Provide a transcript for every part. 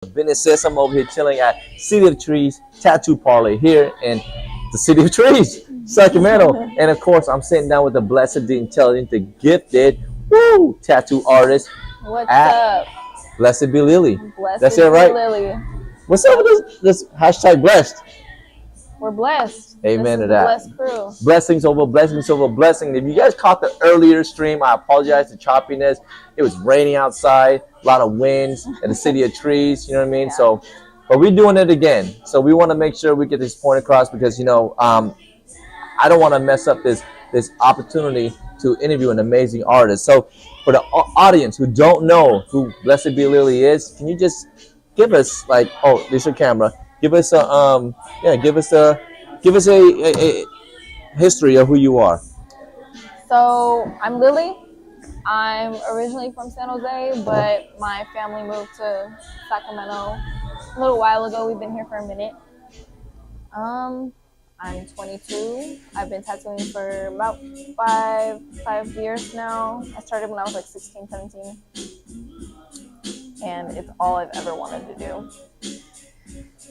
Business. I'm over here chilling at City of Trees Tattoo Parlor here in the City of Trees, Sacramento. And of course, I'm sitting down with the blessed, the intelligent, the gifted, tattoo artist What's at up? BlessedbeLily. Blessed That's it, be right? Lily. What's up with this hashtag blessed? We're blessed. Amen This to is the that. blessed crew. Blessings over blessings over blessings. If you guys caught the earlier stream, I apologize for choppiness. It was raining outside, a lot of winds in the City of Trees. You know what I mean? Yeah. So, but we're doing it again. So we want to make sure we get this point across because I don't want to mess up this opportunity to interview an amazing artist. So for the audience who don't know who Blessed Be Lily is, can you just give us there's your camera. Give us a history of who you are. So I'm Lily. I'm originally from San Jose, but my family moved to Sacramento a little while ago. We've been here for a minute. I'm 22. I've been tattooing for about five years now. I started when I was like 16, 17. And it's all I've ever wanted to do.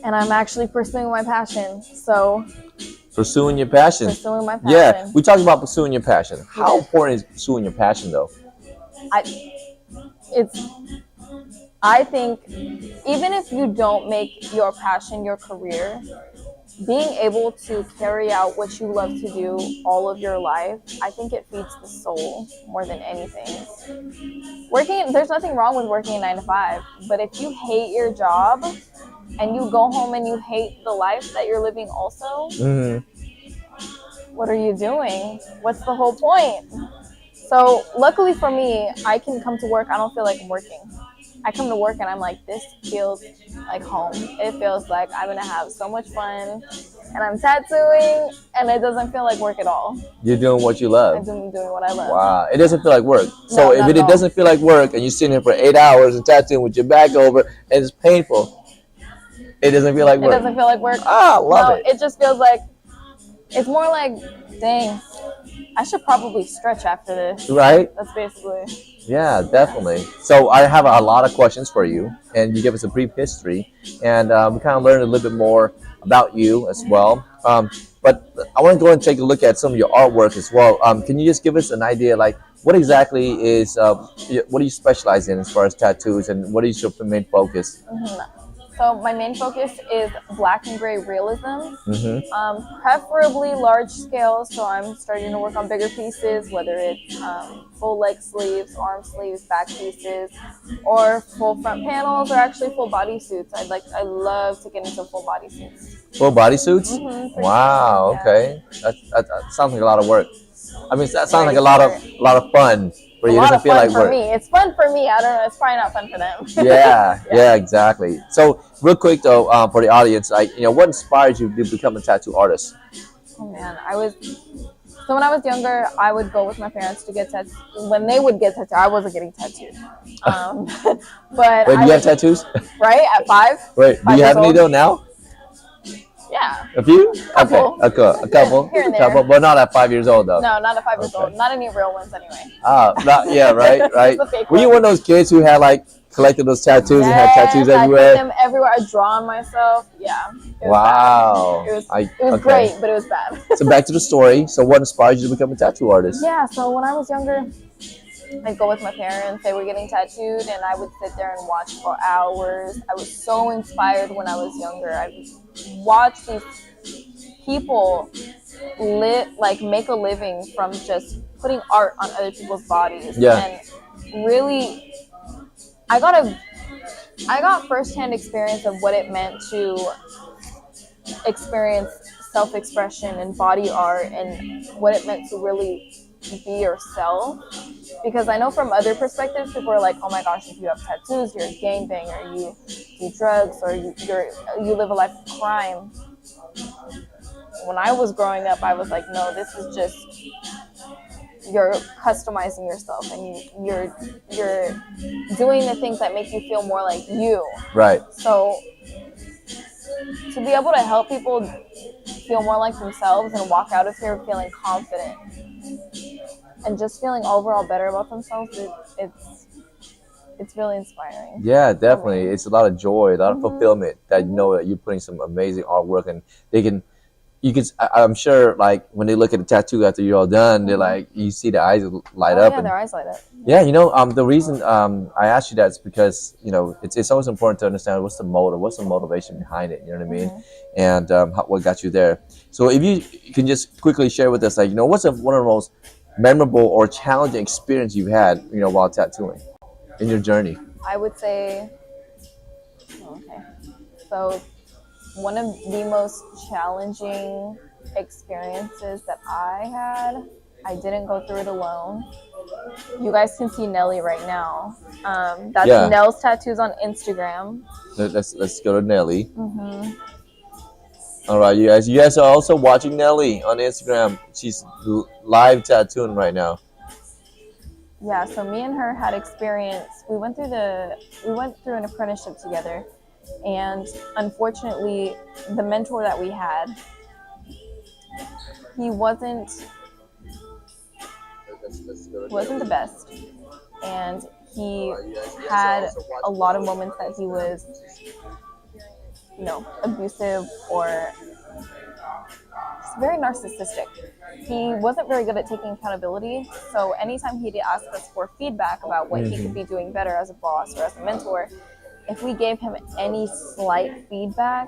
And I'm actually pursuing my passion. So Pursuing your passion. Pursuing my passion. Yeah, we talked about pursuing your passion. How important is pursuing your passion, though? I think even if you don't make your passion your career, being able to carry out what you love to do all of your life, I think it feeds the soul more than anything. There's nothing wrong with working a 9 to 5, but if you hate your job and you go home and you hate the life that you're living also, what are you doing? What's the whole point? So luckily for me, I can come to work. I don't feel like I'm working. I come to work and I'm like, this feels like home. It feels like I'm going to have so much fun. And I'm tattooing and it doesn't feel like work at all. You're doing what you love. I'm doing what I love. Wow. It doesn't feel like work. So No, if it doesn't feel like work and you're sitting here for 8 hours and tattooing with your back over and it's painful, it doesn't feel like work. It doesn't feel like work. Love it. It just feels like, it's more like, dang, I should probably stretch after this. Right? That's basically. Yeah, definitely. So I have a lot of questions for you, and you give us a brief history, and we kind of learned a little bit more about you as well. But I want to go and take a look at some of your artwork as well. Can you just give us an idea, like what exactly is, what do you specialize in as far as tattoos, and what is your main focus? So my main focus is black and gray realism, preferably large scale. So I'm starting to work on bigger pieces, whether it's full leg sleeves, arm sleeves, back pieces, or full front panels, or actually full body suits. I love to get into full body suits. Full body suits? Wow. Yeah. Okay. That sounds like a lot of work. I mean, that sounds like a lot of fun. But it doesn't feel like work. Me. It's fun for me. I don't know. It's probably not fun for them. Yeah, exactly. So, real quick though, for the audience, what inspires you to become a tattoo artist? Oh man, so when I was younger, I would go with my parents to get tattooed. When they would get tattooed, I wasn't getting tattooed. But wait, do you have tattoos? Right at 5. Wait, do you have any though now? Yeah. A few? Couple. Okay, a couple. Here and a couple, but not at 5 years old though. No, not at 5 years old. Not any real ones anyway. Right. Were you one of those kids who had collected those tattoos and had tattoos everywhere? I had them everywhere. I draw on myself. Yeah. Wow. Bad. It was great, but it was bad. So back to the story. So what inspired you to become a tattoo artist? Yeah, so when I was younger, I'd go with my parents. They were getting tattooed, and I would sit there and watch for hours. I was so inspired when I was younger. I'd watch these people make a living from just putting art on other people's bodies. Yeah. And really, I got firsthand experience of what it meant to experience self-expression and body art and what it meant to really be yourself. Because I know from other perspectives, people are like, oh my gosh, if you have tattoos, you're a gangbanger, you do drugs, or you live a life of crime. When I was growing up, I was like, no, this is just, you're customizing yourself and you're doing the things that make you feel more like you. Right. So to be able to help people feel more like themselves and walk out of here feeling confident and just feeling overall better about themselves, it's really inspiring. Yeah, for definitely. me. It's a lot of joy, a lot of Mhm. fulfillment that you know that you're putting some amazing artwork, and they can you can I'm sure like when they look at the tattoo after you're all done, they're Mhm. like you see the eyes light Oh up. yeah, And their eyes light up. yeah, you know, the reason I asked you that is because you know it's always important to understand what's the motive, what's the motivation behind it. You know what I mean? Mhm. And what got you there. So if you can just quickly share with us, like you know, what's one of the most memorable or challenging experience you've had, you know, while tattooing in your journey? I would say, okay. So one of the most challenging experiences that I had, I didn't go through it alone. You guys can see Nelly right now. That's Yeah, Nell's tattoos on Instagram. let's go to Nelly. Hmm. All right, you guys. You guys are also watching Nelly on Instagram. She's live tattooing right now. Yeah, so me and her had experience. We went through an apprenticeship together, and unfortunately, the mentor that we had, he wasn't the best, and he had a lot of moments that he was, abusive or very narcissistic. He wasn't very good at taking accountability. So anytime he'd ask us for feedback about what he could be doing better as a boss or as a mentor, if we gave him any slight feedback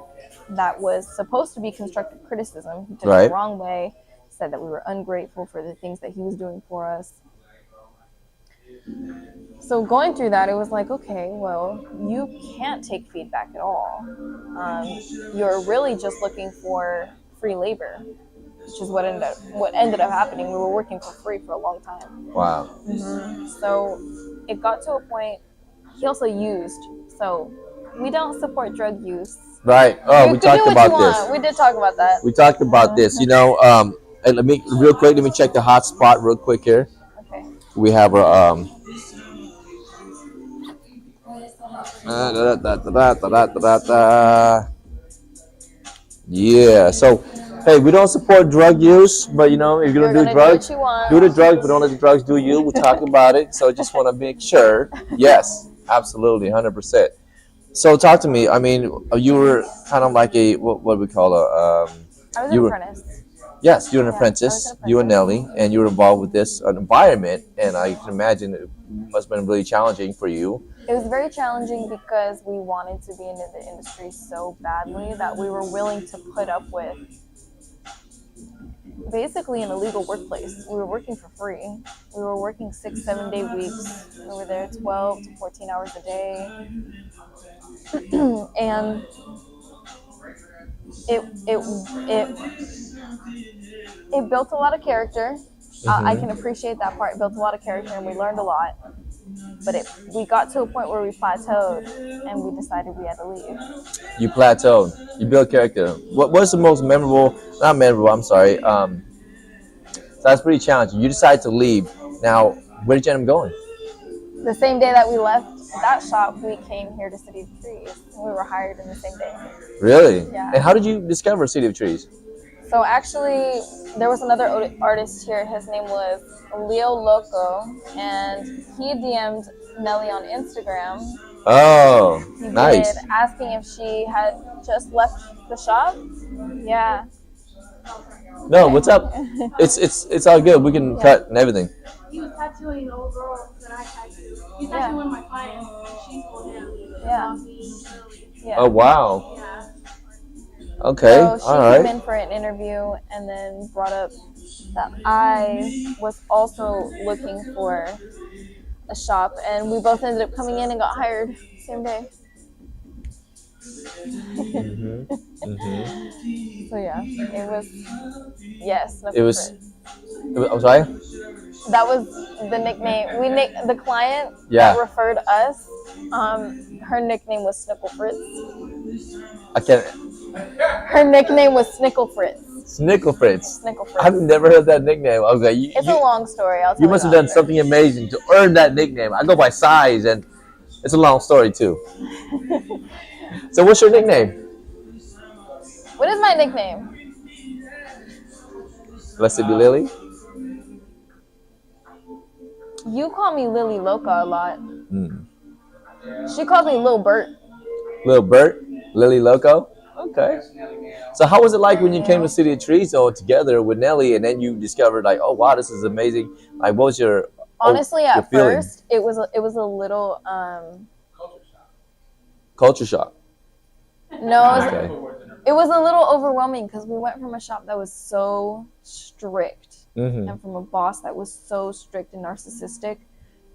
that was supposed to be constructive criticism, he took it the Right. wrong way, said that we were ungrateful for the things that he was doing for us. So going through that, it was like, okay, well, you can't take feedback at all. You're really just looking for free labor, which is what ended up happening. We were working for free for a long time. Wow. So it got to a point. He also used. So we don't support drug use. Right. Oh, You we could do talked what you about this. want. We did talk about that. We talked about this. You know, and let me real quick. Let me check the hot spot real quick here. Okay. We have our da, da, da, da, da, da, da, da. Yeah. So, hey, we don't support drug use, but you know, if you're You're gonna do gonna do what drugs, you want. do the drugs, but don't let the drugs do you. We talk about it. So, just want to make sure. Yes, absolutely, 100%. So, talk to me. I mean, you were kind of like a what we call I was an you were apprentice. yes, you're an Yeah, I was apprentice. an You and apprentice. Nelly, and you were involved with this environment, and I can imagine it must have been really challenging for you. It was very challenging because we wanted to be in the industry so badly that we were willing to put up with basically an illegal workplace. We were working for free. We were working 6, 7 day weeks. We were there 12 to 14 hours a day. And it, it, it, it built a lot of character. I can appreciate that part. It built a lot of character and we learned a lot. But we got to a point where we plateaued and we decided we had to leave. You plateaued. You build character. What was the most memorable? Not memorable. I'm sorry. So that's pretty challenging. You decided to leave. Now, where did you end up going? The same day that we left that shop, we came here to City of Trees. And we were hired in the same day. Really? Yeah. And how did you discover City of Trees? So actually, there was another artist here. His name was Leo Loco, and he DM'd Nelly on Instagram. Oh, He nice. did, asking if she had just left the shop. Yeah. No, what's up? It's all good. We can cut and everything. He was tattooing the old girl that I tattooed. He's tattooing one of my clients, and she told him Yeah. about me, Lily. Yeah. Oh wow. Yeah. Okay. So she All came right. in for an interview and then brought up that I was also looking for a shop, and we both ended up coming in and got hired same day. So yeah, it was It was. I'm sorry. that was the nickname. The client Yeah. that referred us. Her nickname was Snickle Fritz. I can't. Her nickname was Snickle Fritz. Snickle Fritz. Snickle Fritz. I've never heard that nickname. Okay, It's a long story. I'll tell you must have you done after. something amazing to earn that nickname. I go by size, and it's a long story too. So, what's your nickname? What is my nickname? BlessedbeLily. You call me Lily Loca a lot. She called me Lil Bert. Little Bert, Lily Loco. Okay. So how was it like when you came to City of Trees though together with Nelly, and then you discovered like, oh wow, this is amazing. Like, what was your Honestly, your at feeling? first, it was a little Culture shock. no, Okay. it was a little overwhelming because we went from a shop that was so strict Mm-hmm. and from a boss that was so strict and narcissistic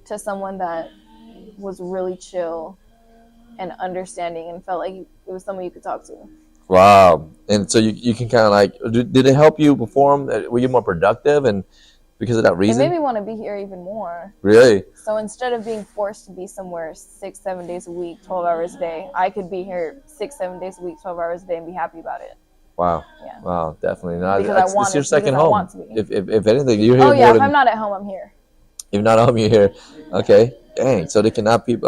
to someone that was really chill and understanding and felt like it was someone you could talk to. Wow. And so you can kind of like, did it help you perform? Were you more productive and because of that It made reason? me want to be here even more. Really? So instead of being forced to be somewhere 6-7 days a week, 12 hours a day, I could be here 6-7 days a week, 12 hours a day and be happy about it. Wow. Yeah. Wow. Definitely. No, Because I want it's your it, second because I home. want to be. If anything, you're here Oh yeah, more if I'm than not at home, I'm here. if not home, you're here. Okay. Dang. So they cannot be.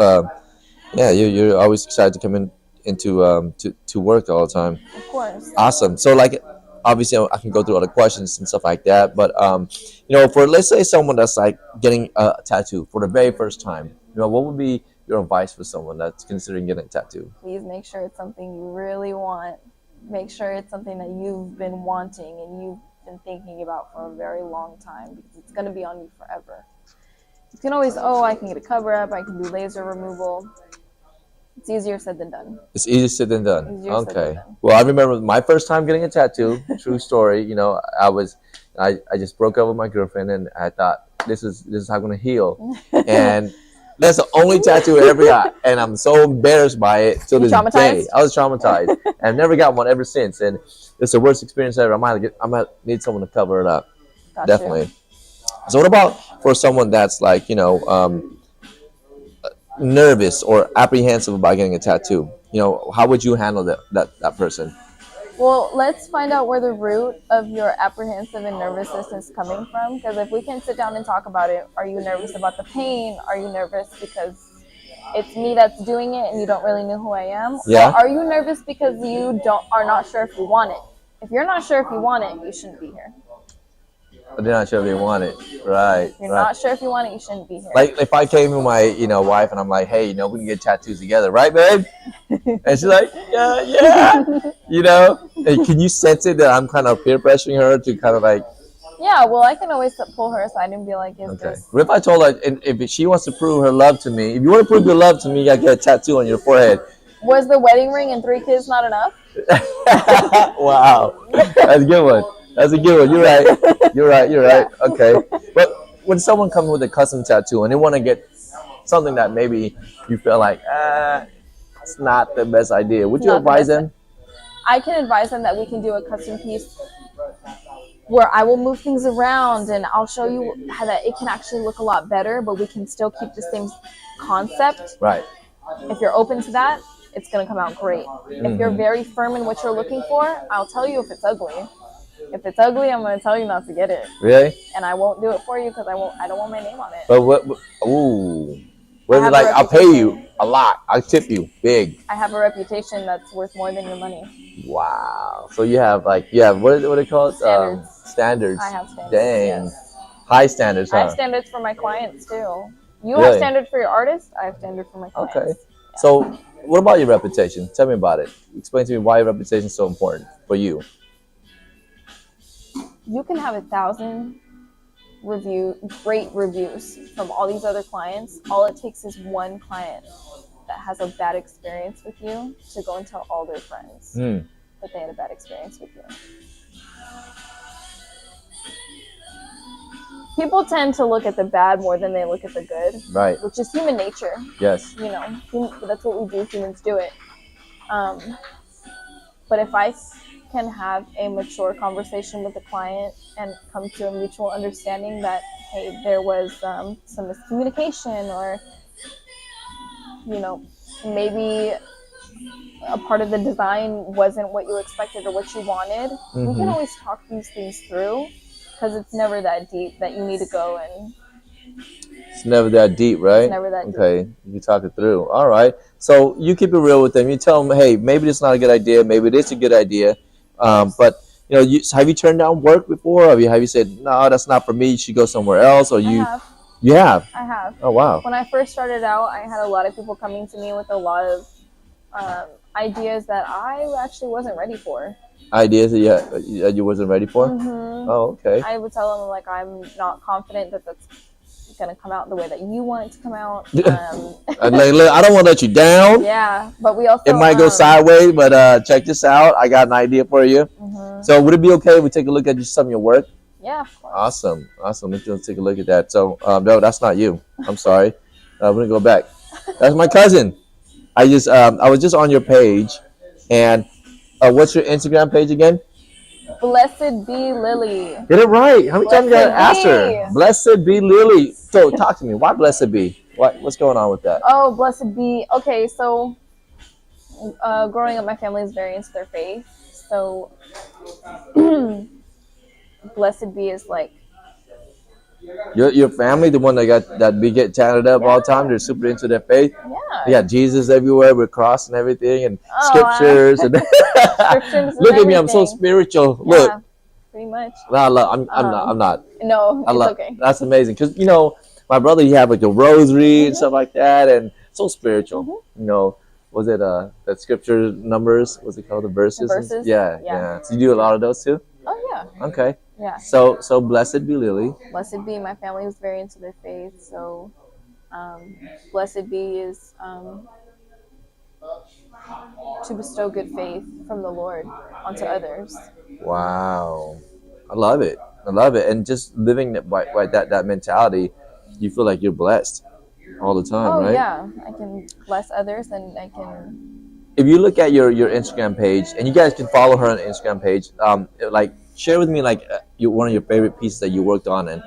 Yeah. You're always excited to come into to work all the time. Of course. Awesome. So like, obviously, I can go through other questions and stuff like that. But for let's say someone that's like getting a tattoo for the very first time, what would be your advice for someone that's considering getting a tattoo? Please make sure it's something you really want. Make sure it's something that you've been wanting and you've been thinking about for a very long time because it's going to be on you forever. You can always, I can get a cover up, I can do laser removal. It's easier said than done. It's easier said than done. Easier said than Okay. done. Well, I remember my first time getting a tattoo. True story. I just broke up with my girlfriend, and I thought this is how I'm gonna heal, and that's the only tattoo I ever got, and I'm so embarrassed by it till this day. I was traumatized, and I've never got one ever since, and it's the worst experience ever. I might need someone to cover it up. Got Definitely. you. So, what about for someone that's like nervous or apprehensive about getting a tattoo? How would you handle that person? Well, let's find out where the root of your apprehensive and nervousness is coming from. Because if we can sit down and talk about it, are you nervous about the pain? Are you nervous because it's me that's doing it and you don't really know who I am? Yeah. Or are you nervous because you are not sure if you want it? If you're not sure if you want it, you shouldn't be here. But they're not sure if they want it. Right. If you're right. not sure if you want it, you shouldn't be here. Like if I came with my wife and I'm like, hey, we can get tattoos together, right, babe? And she's like, yeah. And can you sense it that I'm kind of peer pressuring her to kind of like? Yeah, well, I can always pull her aside and be like, is Okay. this? What if I told her, and if she wants to prove her love to me, if you want to prove your love to me, you gotta get a tattoo on your forehead. Was the wedding ring and 3 kids not enough? Wow, that's a good one. That's a good one. You're right. Okay. But when someone comes with a custom tattoo and they want to get something that maybe you feel like, it's not the best idea, would you advise them? I can advise them that we can do a custom piece where I will move things around and I'll show you how that it can actually look a lot better, but we can still keep the same concept. Right. If you're open to that, it's going to come out great. If you're very firm in what you're looking for, I'll tell you if it's ugly. If it's ugly, I'm going to tell you not to get it. Really? And I won't do it for you because I don't want my name on it. But what? Ooh. What is it like? I'll pay you a lot. I'll tip you big. I have a reputation that's worth more than your money. Wow. So you have what do they call it? Standards. I have standards. Dang. Yes. High standards, huh? I have standards for my clients too. You Really? have standards for your artists. I have standards for my clients. Okay. Yeah. So what about your reputation? Tell me about it. Explain to me why your reputation is so important for you. You can have 1,000 great reviews from all these other clients. All it takes is one client that has a bad experience with you to go and tell all their friends that they had a bad experience with you. People tend to look at the bad more than they look at the good, Right. which is human nature. Yes. That's what we do. Humans do it. But if I can have a mature conversation with the client and come to a mutual understanding that, hey, there was some miscommunication or, maybe a part of the design wasn't what you expected or what you wanted, we can always talk these things through because it's never that deep that you need to go and... It's never that deep, right? It's never that deep. Okay, you talk it through. All right. So you keep it real with them. You tell them, hey, maybe this is not a good idea. Maybe it is a good idea. But have you turned down work before? Have you said, no, that's not for me. You should go somewhere else? Or I have. You have? I have. Oh wow. When I first started out, I had a lot of people coming to me with a lot of ideas that I actually wasn't ready for. Ideas that you wasn't ready for? Mm-hmm. Oh, okay. I would tell them, like, I'm not confident that that's going to come out the way that you want it to come out. Like, look, I don't want to let you down. Yeah, but we also... It might go sideways, but check this out. I got an idea for you. Mm-hmm. So would it be okay if we take a look at some of your work? Yeah, of course. Awesome. Let's take a look at that. So, no, that's not you. I'm sorry. We're gonna go back. That's my cousin. I was just on your page, and what's your Instagram page again? BlessedbeLily. Get it right. How many times you gotta ask her? Be. Blessed be Lily. So talk to me. Why blessed be? What's going on with that? Oh, blessed be. Okay, so growing up, my family is very into their faith. So blessed be is like... Your family, the one that we get chatted up all the time, they're super into their faith. Yeah. They got Jesus everywhere with cross and everything and scriptures and scriptures. Look at me, I'm so spiritual. Yeah, look, pretty much. No, I'm not. No, it's okay. That's amazing because my brother, he had like the rosary and stuff like that, and so spiritual. Was it that scripture numbers? What's it called? The verses. Yeah. So you do a lot of those too. Oh yeah. Okay. Yeah. So blessed be Lily. Blessed be. My family was very into their faith, so blessed be is to bestow good faith from the Lord onto others. Wow, I love it. And just living that mentality, you feel like you're blessed all the time, right? Oh yeah, I can bless others, and I can. If you look at your Instagram page, and you guys can follow her on the Instagram page, like share with me like one of your favorite pieces that you worked on, and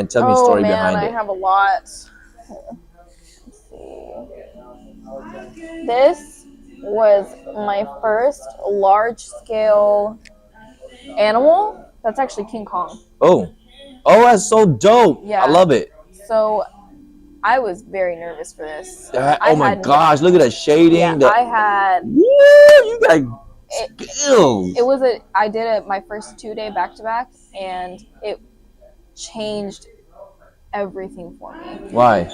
tell me a story behind it. I have a lot. Let's see. This was my first large-scale animal. That's actually King Kong. Oh, that's so dope. Yeah. I love it. So I was very nervous for this. Oh my gosh, look at that shading. Yeah, I had... Woo, you got skills. I did my first 2-day back-to-back, and it changed everything for me. Why?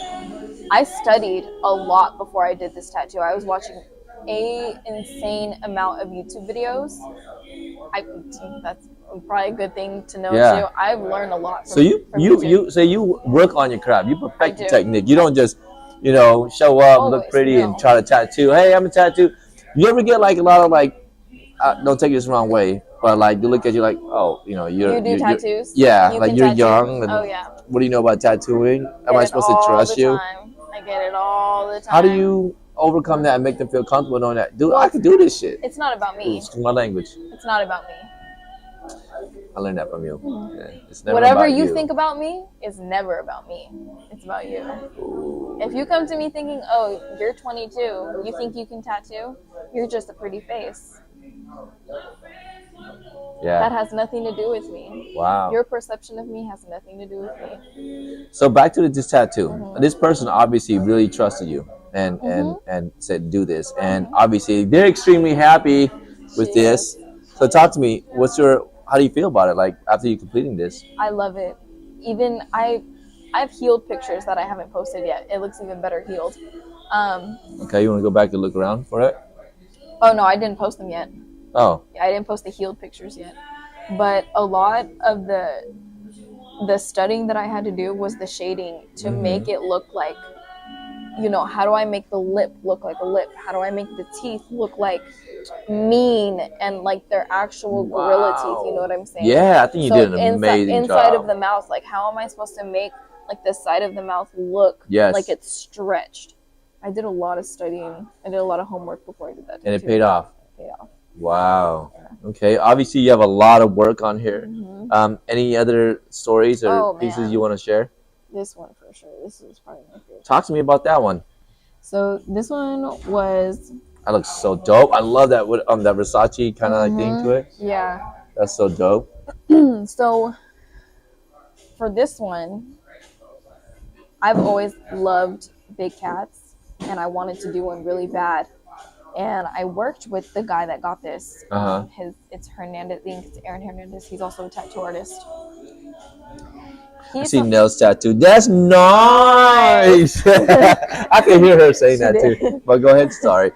I studied a lot before I did this tattoo. I was watching an insane amount of YouTube videos. That's probably a good thing to know too. I've learned a lot. From you work on your craft. You perfect the technique. You don't just show up, look pretty, and try to tattoo. Hey, I'm a tattoo. You ever get like a lot of like? Don't take this the wrong way, but like they look at you like, oh, you do tattoos. You're young. And oh yeah. What do you know about tattooing? Am I supposed to trust you? I get it all the time. How do you overcome that and make them feel comfortable knowing that, dude, I can do this shit? It's not about me. It's my language. It's not about me. I learned that from you. Yeah, it's never Whatever about you think about me is never about me. It's about you. Ooh. If you come to me thinking, oh, you're 22, you think you can tattoo, you're just a pretty face. Yeah. That has nothing to do with me. Wow. Your perception of me has nothing to do with me. So back to this tattoo. Mm-hmm. This person obviously really trusted you and said do this. And obviously they're extremely happy with this. So talk to me. How do you feel about it? Like after you completing this? I love it. Even I've healed pictures that I haven't posted yet. It looks even better healed. Okay, you want to go back and look around for it? Oh no, I didn't post them yet. Oh. I didn't post the healed pictures yet. But a lot of the studying that I had to do was the shading to make it look like, how do I make the lip look like a lip? How do I make the teeth look like mean and like their actual gorilla teeth? You know what I'm saying? Yeah, I think you did an amazing job. Inside of the mouth, like how am I supposed to make like the side of the mouth look like it's stretched? I did a lot of studying. I did a lot of homework before I did that. And it paid off. It paid off. Wow. Yeah. Okay. Obviously, you have a lot of work on here. Mm-hmm. Any other stories or pieces you want to share? This one for sure. This is probably my favorite. Talk to me about that one. So this one was... That looks so dope. I love that with that Versace kind of like thing to it. Yeah. That's so dope. So for this one, I've always loved big cats, and I wanted to do one really bad. And I worked with the guy that got this. It's Hernandez. I think it's Aaron Hernandez. He's also a tattoo artist. I see nails tattoo. That's nice. I can hear her saying She that did. too. But go ahead. Sorry.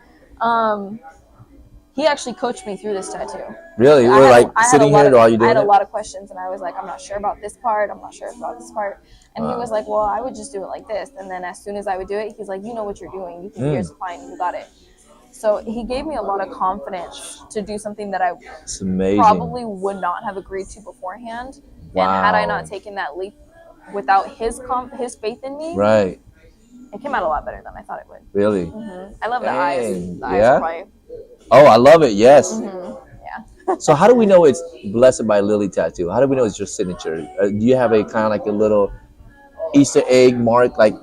He actually coached me through this tattoo. Really? You were like sitting here while you I had doing a it? lot of questions, and I was like, I'm not sure about this part. I'm not sure about this part. And he was like, well, I would just do it like this. And then as soon as I would do it, he's like, you know what you're doing. You think yours is fine. You got it. So he gave me a lot of confidence to do something that I It's amazing. probably would not have agreed to beforehand. Wow. And had I not taken that leap without his faith in me, Right. it came out a lot better than I thought it would. Really? I love the eyes. Dang. The eyes Yeah? are probably, Oh, I love it. Yes. yeah. So how do we know it's Blessed by Lily tattoo? How do we know it's your signature? Do you have a kind of like a little Easter egg mark, like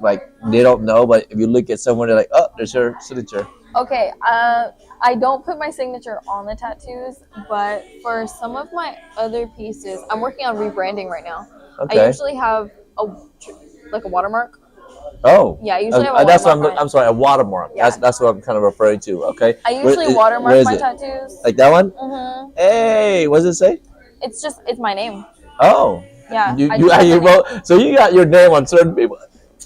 they don't know, but if you look at someone, they're like, oh, there's her signature. Okay, I don't put my signature on the tattoos, but for some of my other pieces, I'm working on rebranding right now. Okay. I usually have a watermark. Oh. Yeah, I usually have a that's what watermark. I'm sorry, a watermark. Yeah. That's what I'm kind of referring to. Okay. I usually watermark my tattoos. Like that one? Mm-hmm. Hey, what does it say? It's my name. Oh. Yeah. You wrote, so you got your name on certain people.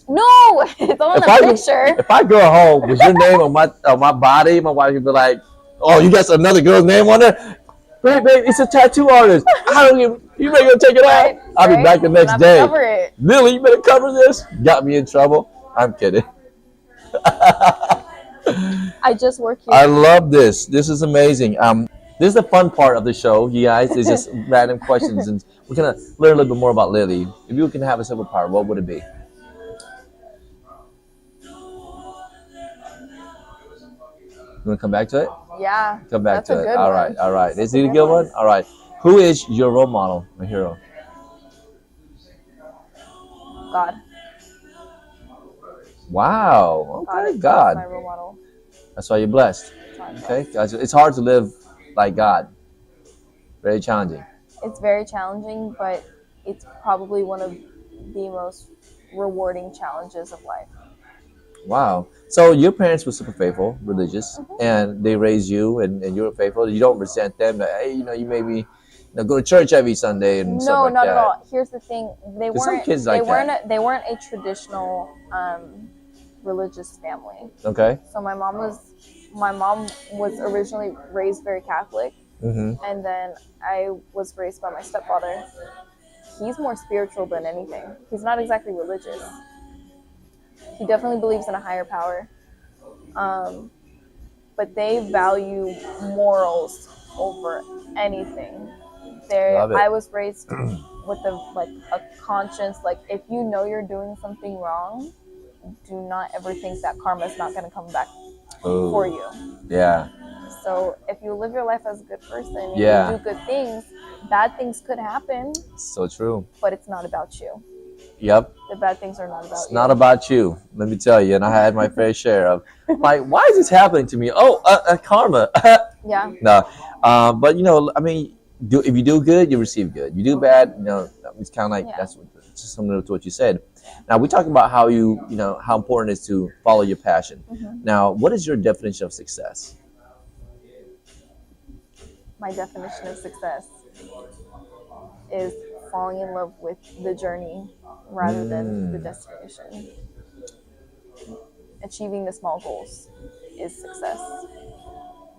No, it's on the picture. If I go home with your name on my body, my wife would be like, "Oh, you got another girl's name on there? Wait, babe, it's a tattoo artist. I don't even. You better go take it off. I'll be back the next day. Cover it. Lily, you better cover this. Got me in trouble. I'm kidding. I just work here. I love this. This is amazing. This is the fun part of the show, you guys. It's just random questions, and we're gonna learn a little bit more about Lily. If you can have a superpower, what would it be? You want to come back to it? Yeah. Come back That's a to it. good All one. right, all right. Is That's it a good one? All right. Who is your role model, my hero? God. Wow. Okay, God. God. That's my role model. That's why you're blessed. That's why I'm Okay, blessed. guys. It's hard to live like God. Very challenging. It's very challenging, but it's probably one of the most rewarding challenges of life. Wow. So your parents were super faithful, religious, and they raised you, and you were faithful. You don't resent them. That, hey, you maybe go to church every Sunday and stuff like that. No, not at all. Here's the thing: they weren't. Kids they like weren't. that. They weren't a traditional religious family. Okay. So my mom was originally raised very Catholic, and then I was raised by my stepfather. He's more spiritual than anything. He's not exactly religious. He definitely believes in a higher power. But they value morals over anything. I was raised with a conscience, like if you know you're doing something wrong, do not ever think that karma's not going to come back for you. Yeah. So if you live your life as a good person and you do good things, bad things could happen. So true. But it's not about you. Yep. The bad things are not about you. It's not about you. Let me tell you. And I had my fair share of, like, why is this happening to me? Oh, karma. Yeah. No. But, I mean, if you do good, you receive good. You do bad, it's kind of like that's just similar to what you said. Now, we talking about how how important it is to follow your passion. Now, what is your definition of success? My definition of success is falling in love with the journey rather than the destination. Achieving the small goals is success.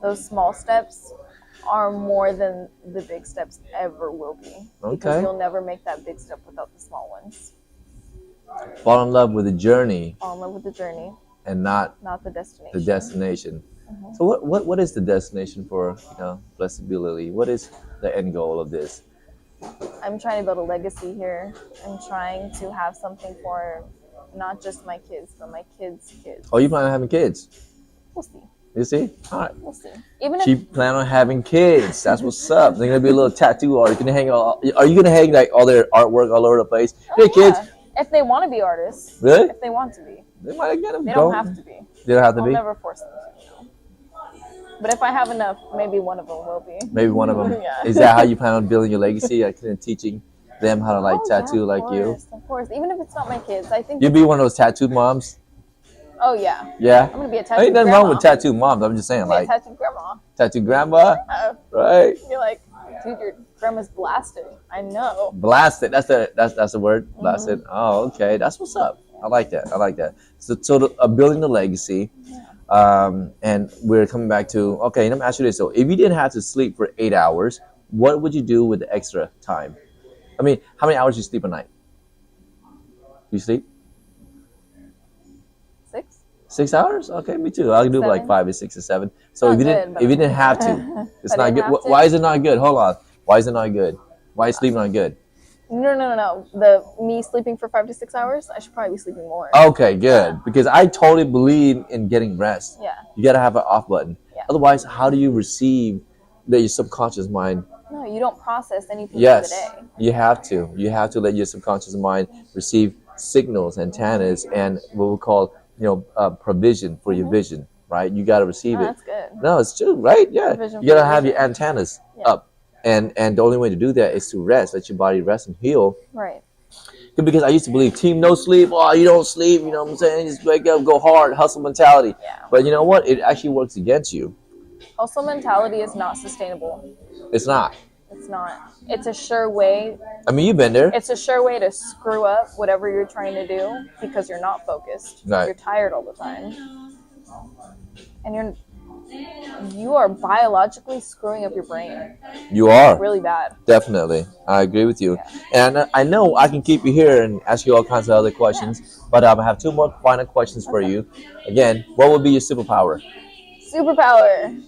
Those small steps are more than the big steps ever will be. Because you'll never make that big step without the small ones. Fall in love with the journey. Fall in love with the journey. And not the destination. The destination. So what is the destination for BlessedbeLily? What is the end goal of this? I'm trying to build a legacy here. I'm trying to have something for not just my kids, but my kids' kids. Oh, you plan on having kids? We'll see. You see? All right. We'll see. She plan on having kids. That's what's up. They're gonna be a little tattoo artist. Are you gonna hang like all their artwork all over the place? Hey, kids. If they want to be artists. Really? If they want to be. They might get them. They don't have to be. They don't have to be. I'll never force them to. But if I have enough, maybe one of them will be. Maybe one of them. Yeah. Is that how you plan on building your legacy? Like teaching them how to tattoo like you? Of course. Even if it's not my kids, I think you'd be one of those tattoo moms. Oh yeah. Yeah. I'm gonna be a tattoo. Ain't nothing wrong with tattoo moms. I'm just saying, like tattoo grandma. Tattoo grandma. Right. You're like, dude, your Instagram is blasted. I know. Blasted. That's the word. Blasted. Oh, okay. That's what's up. I like that. I like that. So building the legacy. And we're coming back to, okay, let me ask you this. So if you didn't have to sleep for 8 hours, what would you do with the extra time? I mean, how many hours do you sleep a night? You sleep 6. 6 hours? Okay, me too. I'll do like 7. 5 or 6 or 7. So Not good, if you didn't have to, it's I not didn't good. have to? Why is it not good? Hold on. Why is it not good? Why is sleep not good? No. Me sleeping for 5 to 6 hours, I should probably be sleeping more. Okay, good. Because I totally believe in getting rest. Yeah. You gotta have an off button. Yeah. Otherwise, how do you receive that your subconscious mind? No, you don't process anything Yes, for the day. you have to. You have to let your subconscious mind receive signals, antennas, and what we call, provision for your vision. Right? You gotta receive Oh, it. that's good. No, it's true, right? Yeah, Provision you for gotta your have your vision. antennas Yeah. up, and the only way to do that is to rest. Let your body rest and heal. Right. Because I used to believe team no sleep. Oh, you don't sleep. You know what I'm saying? Just wake up, go hard, hustle mentality. Yeah. But you know what? It actually works against you. Hustle mentality is not sustainable. It's not. It's not. It's a sure way. I mean, you've been there. It's a sure way to screw up whatever you're trying to do because you're not focused. Right. You're tired all the time. And you are biologically screwing up your brain You are. really bad. Definitely. I agree with you. Yeah. And I know I can keep you here and ask you all kinds of other questions, but I have 2 more final questions for you. Again, what would be your superpower? Superpower.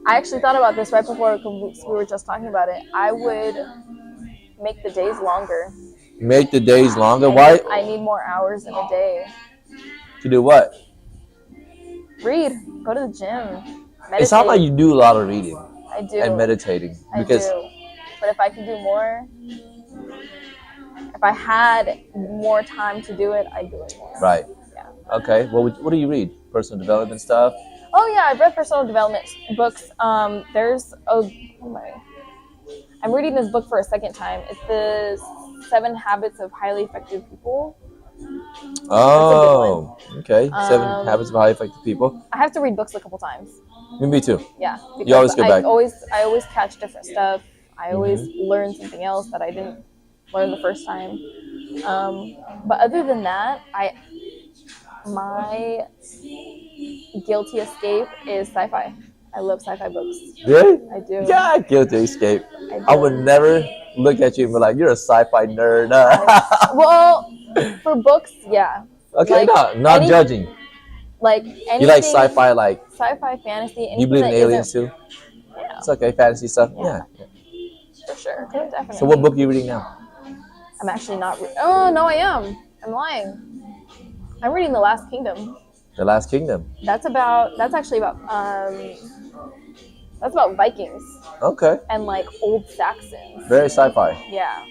I actually thought about this right before we were just talking about it. I would make the days longer. Make the days longer. Why? I need more hours in a day. To do what? Read. Go to the gym. Meditate. It sounds like you do a lot of reading I do. and meditating. I Because do. But if I could do more, if I had more time to do it, I'd do it more. Right. Yeah. Okay. What do you read? Personal development stuff? Oh yeah, I've read personal development books. I'm reading this book for a second time. It's the 7 Habits of Highly Effective People. Oh, okay. 7 Habits of Highly Effective People. I have to read books a couple times. Me too. Yeah. You always go back. I always catch different stuff. I always learn something else that I didn't learn the first time. But other than that, my guilty escape is sci-fi. I love sci-fi books. Really? I do. Yeah, guilty escape. I do. I would never look at you and be like, "You're a sci-fi nerd." Well, for books, yeah. Okay, Like, not judging. Like anything. You like sci-fi, like sci-fi, fantasy. you believe in aliens too? Yeah, It's okay, fantasy stuff. Yeah. Yeah. for sure, definitely. So what book are you reading now? I'm actually not. Oh no, I am. I'm lying. I'm reading The Last Kingdom. The Last Kingdom. That's actually about Vikings Okay. and like old Saxons. Very sci-fi. Yeah.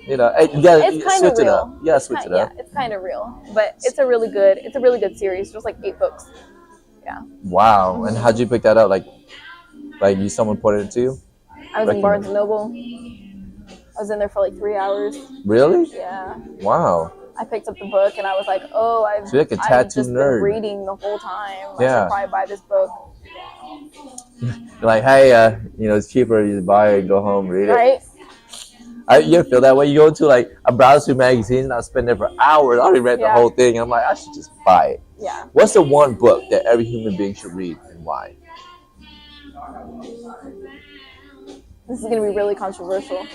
You know, hey, you gotta It's kind switch of it real. up. Yeah, switch it up. Yeah, it's kind of real, but it's a really good series. There's like 8 books. Yeah. Wow. And how'd you pick that up? Like someone pointed it to you? I was in Barnes and Noble. I was in there for like 3 hours. Really? Yeah. Wow. I picked up the book and I was like, oh, So you're like a tattoo I've just nerd. been reading the whole time. I Yeah. should probably buy this book. You're like, hey, it's cheaper to buy it and go home, read it. Right? You ever feel that way? You go to like a browse through magazines and I spend there for hours. I already read the Yeah. whole thing. I'm like, I should just buy it. Yeah. What's the one book that every human being should read and why? This is going to be really controversial.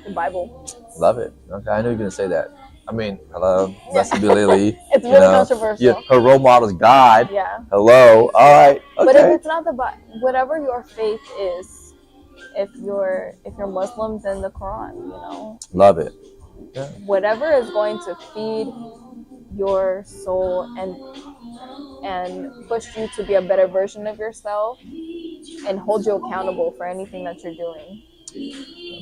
The Bible. Love it. Okay, I knew you were gonna say that. I mean, hello, BlessedbeLily. It's really controversial. Her role model is God. Yeah. Hello. All right. Okay. But if it's not the Bible, whatever your faith is, if you're Muslim, then the Quran, Love it. whatever is going to feed your soul and push you to be a better version of yourself and hold you accountable for anything that you're doing.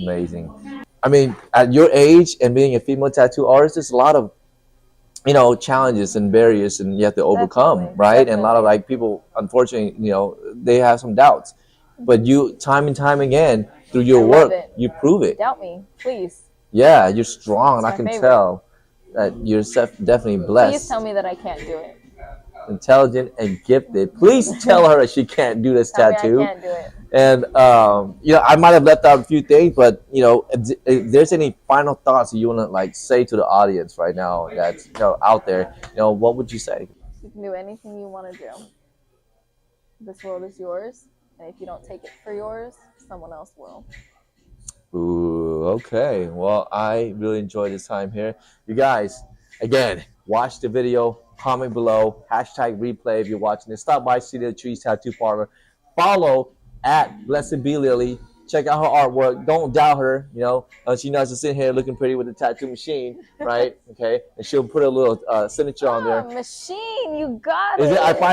Amazing. I mean, at your age and being a female tattoo artist, there's a lot of, challenges and barriers and you have to overcome, Definitely, right? And a lot of like people, unfortunately, they have some doubts. But you, time and time again, through your I love work, it. you prove it. Doubt me, please. Yeah, you're strong, and I It's my can favorite. tell that you're definitely blessed. Please tell me that I can't do it. Intelligent and gifted. Please tell her that she can't do this Tell tattoo. me I can't do it. And I might have left out a few things, but if there's any final thoughts you want to like say to the audience right now that's out there, what would you say? You can do anything you want to do. This world is yours, and if you don't take it for yours, someone else will. Ooh, okay. Well, I really enjoyed this time here. You guys, again, watch the video, comment below, hashtag replay if you're watching this. Stop by City of the Trees Tattoo Parlor. Follow at BlessedbeLily. Check out her artwork. Don't doubt her. She knows to sit here looking pretty with the tattoo machine, right? Okay, and she'll put a little signature on there. Machine, you got Is it? I it. find